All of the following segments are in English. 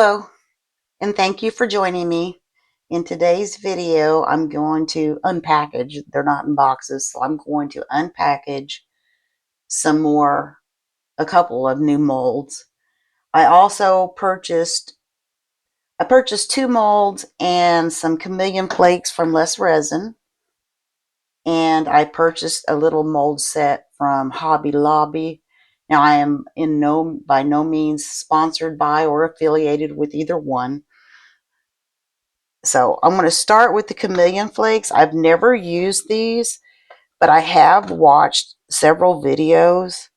Hello, and thank you for joining me. In today's video, I'm going to unpackage. They're not in boxes, so I'm going to unpackage a couple of new molds. I also purchased two molds and some chameleon flakes from Resin, and I purchased a little mold set from Hobby Lobby. Now, I am by no means sponsored by or affiliated with either one. So I'm going to start with the chameleon flakes. I've never used these, but I have watched several videos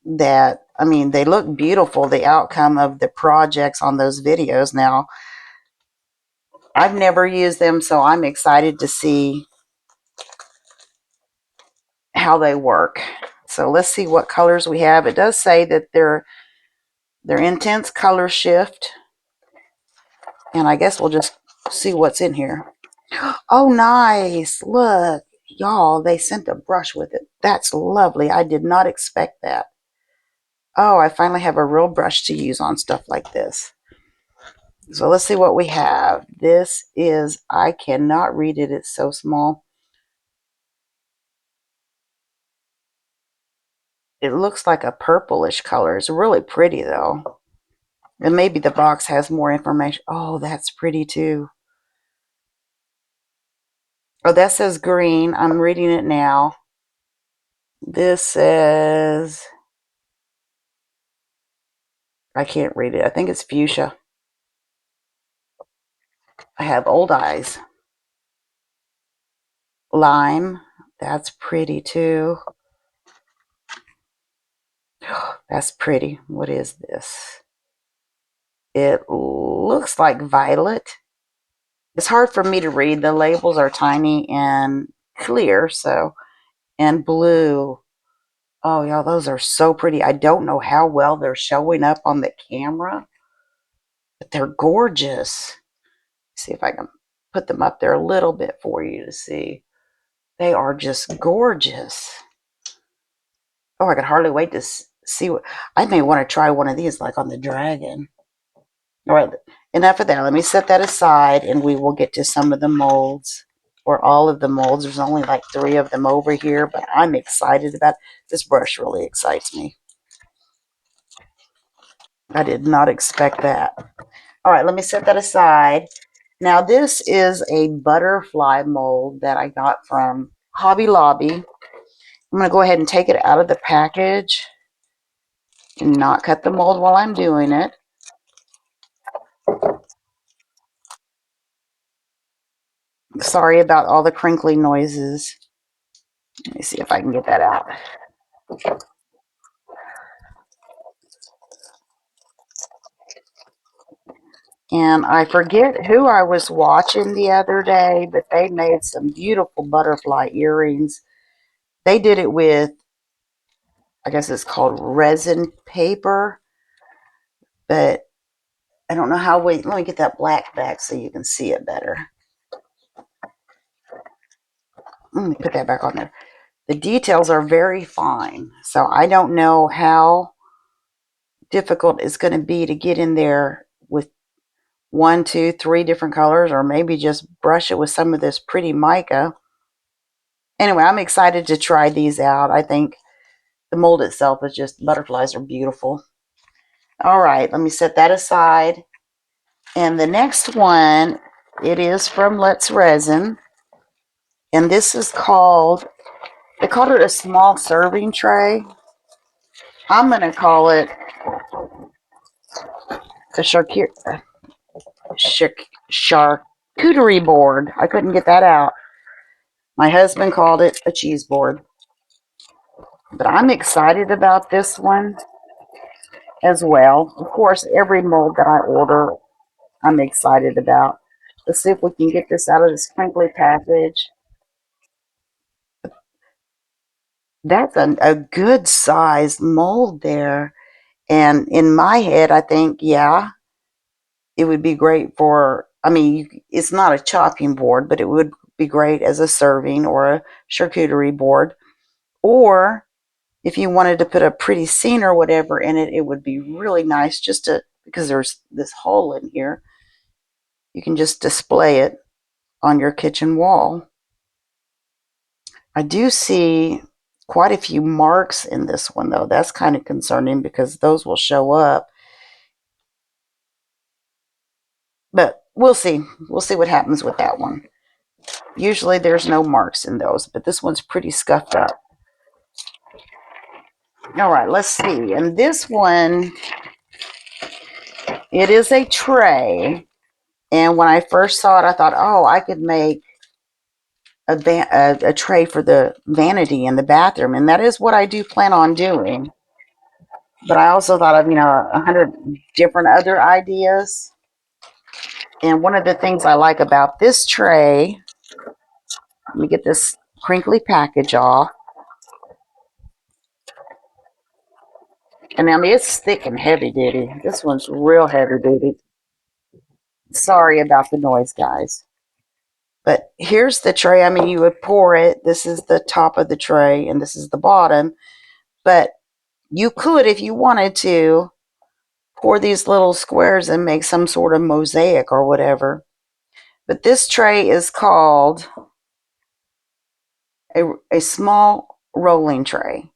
they look beautiful, the outcome of the projects on those videos. Now, I've never used them, so I'm excited to see how they work. So let's see what colors we have. It does say that they're intense color shift, and I guess we'll just see what's in here. Oh, nice. Look, y'all, they sent a brush with it. That's lovely. I did not expect that. Oh, I finally have a real brush to use on stuff like this. So let's see what we have. This is, I cannot read it. It's so small. It looks like a purplish color. It's really pretty though. And maybe the box has more information. Oh, that's pretty too. Oh, that says green. I'm reading it now. This says, I can't read it. I think it's fuchsia. I have old eyes. Lime. That's pretty too. That's pretty. What is this? It looks like violet. It's hard for me to read. The labels are tiny and clear, and blue. Oh, y'all, those are so pretty. I don't know how well they're showing up on the camera, but they're gorgeous. See if I can put them up there a little bit for you to see. They are just gorgeous. Oh, I could hardly wait to see what I may want to try one of these, like on the dragon. All right, enough of that. Let me set that aside, and we will get to some of the molds, or all of the molds. There's only like 3 of them over here, but I'm excited about it. This brush really excites me. I did not expect that. All right, let me set that aside. Now, this is a butterfly mold that I got from Hobby Lobby. I'm going to go ahead and take it out of the package and not cut the mold while I'm doing it. Sorry about all the crinkly noises. Let me see if I can get that out. And I forget who I was watching the other day, but they made some beautiful butterfly earrings. They did it with, I guess it's called resin paper, but I don't know how let me get that black back so you can see it better. Let me put that back on there. The details are very fine, so I don't know how difficult it's going to be to get in there with 1, 2, 3 different colors, or maybe just brush it with some of this pretty mica. Anyway, I'm excited to try these out. I think the mold itself is just, butterflies are beautiful. All right, let me set that aside. And the next one, it is from Let's Resin. And this is called, they called it a small serving tray. I'm going to call it a charcuterie board. I couldn't get that out. My husband called it a cheese board. But I'm excited about this one as well. Of course, every mold that I order, I'm excited about. Let's see if we can get this out of this crinkly package. That's a good sized mold there. And in my head, I think, yeah, it would be great for, it's not a chopping board, but it would be great as a serving or a charcuterie board. Or if you wanted to put a pretty scene or whatever in it, it would be really nice just to, because there's this hole in here, you can just display it on your kitchen wall. I do see quite a few marks in this one, though. That's kind of concerning because those will show up. But we'll see. We'll see what happens with that one. Usually there's no marks in those, but this one's pretty scuffed up. All right, let's see. And this one, it is a tray. And when I first saw it, I thought, oh, I could make a tray for the vanity in the bathroom. And that is what I do plan on doing. But I also thought of, 100 different other ideas. And one of the things I like about this tray, let me get this crinkly package off. And I mean, it's thick and heavy duty. This one's real heavy duty. Sorry about the noise, guys. But here's the tray. I mean, you would pour it. This is the top of the tray, and this is the bottom. But you could, if you wanted to, pour these little squares and make some sort of mosaic or whatever. But this tray is called a small rolling tray.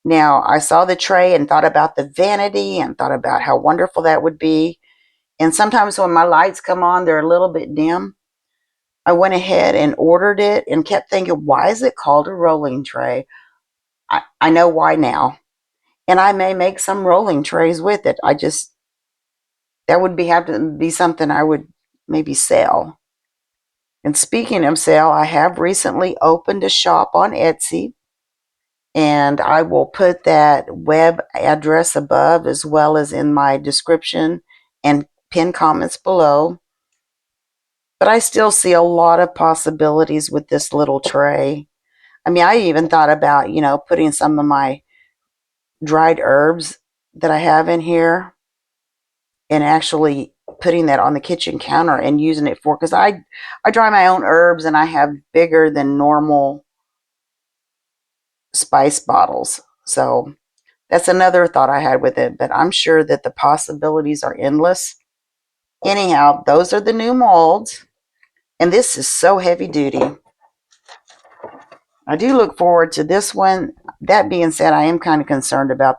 Now, I saw the tray and thought about the vanity and thought about how wonderful that would be. And sometimes when my lights come on, they're a little bit dim. I went ahead and ordered it and kept thinking, why is it called a rolling tray? I know why now. And I may make some rolling trays with it. That would have to be something I would maybe sell. And speaking of sale, I have recently opened a shop on Etsy. And I will put that web address above as well as in my description and pin comments below. But I still see a lot of possibilities with this little tray. I mean, I even thought about, putting some of my dried herbs that I have in here and actually putting that on the kitchen counter and using it because I dry my own herbs and I have bigger than normal spice bottles. So that's another thought I had with it, but I'm sure that the possibilities are endless. Anyhow, those are the new molds, and this is so heavy duty. I do look forward to this one. That being said, I am kind of concerned about,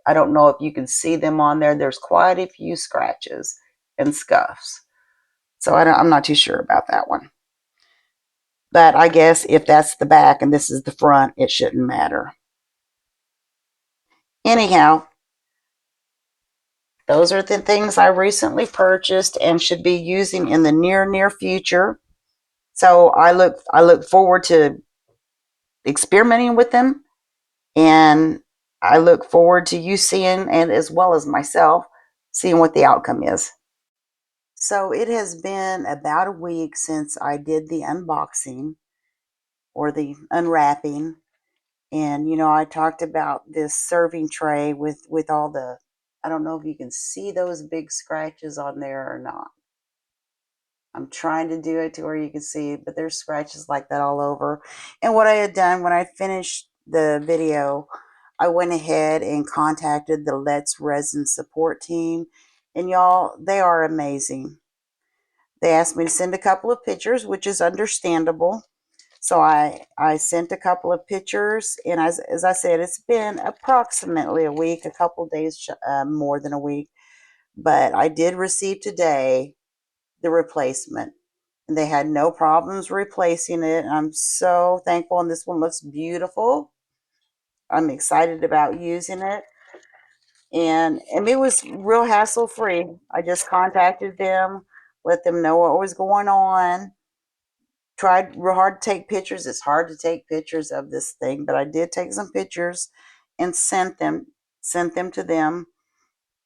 I don't know if you can see them on there. There's quite a few scratches and scuffs. So I'm not too sure about that one. But I guess if that's the back and this is the front, it shouldn't matter. Anyhow, those are the things I recently purchased and should be using in the near future. So I look forward to experimenting with them, and I look forward to you seeing, and as well as myself, seeing what the outcome is. So it has been about a week since I did the unboxing or the unwrapping. And I talked about this serving tray with all the, I don't know if you can see those big scratches on there or not. I'm trying to do it to where you can see, but there's scratches like that all over. And what I had done when I finished the video, I went ahead and contacted the Let's Resin support team. And y'all, they are amazing. They asked me to send a couple of pictures, which is understandable. So I sent a couple of pictures, and as I said, it's been approximately a week, a couple days more than a week. But I did receive today the replacement, and they had no problems replacing it. I'm so thankful, and this one looks beautiful. I'm excited about using it, and it was real hassle free. I just contacted them, let them know what was going on. Tried real hard to take pictures. It's hard to take pictures of this thing, but I did take some pictures and sent them to them.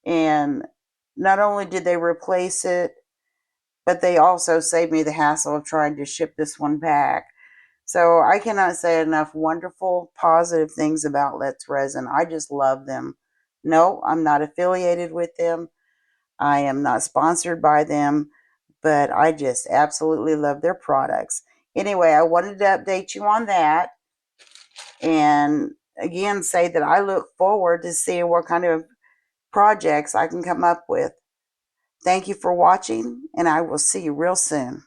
And not only did they replace it, but they also saved me the hassle of trying to ship this one back. So I cannot say enough wonderful, positive things about Let's Resin. I just love them. No, I'm not affiliated with them. I am not sponsored by them, but I just absolutely love their products. Anyway, I wanted to update you on that. And again say that I look forward to seeing what kind of projects I can come up with. Thank you for watching, and I will see you real soon.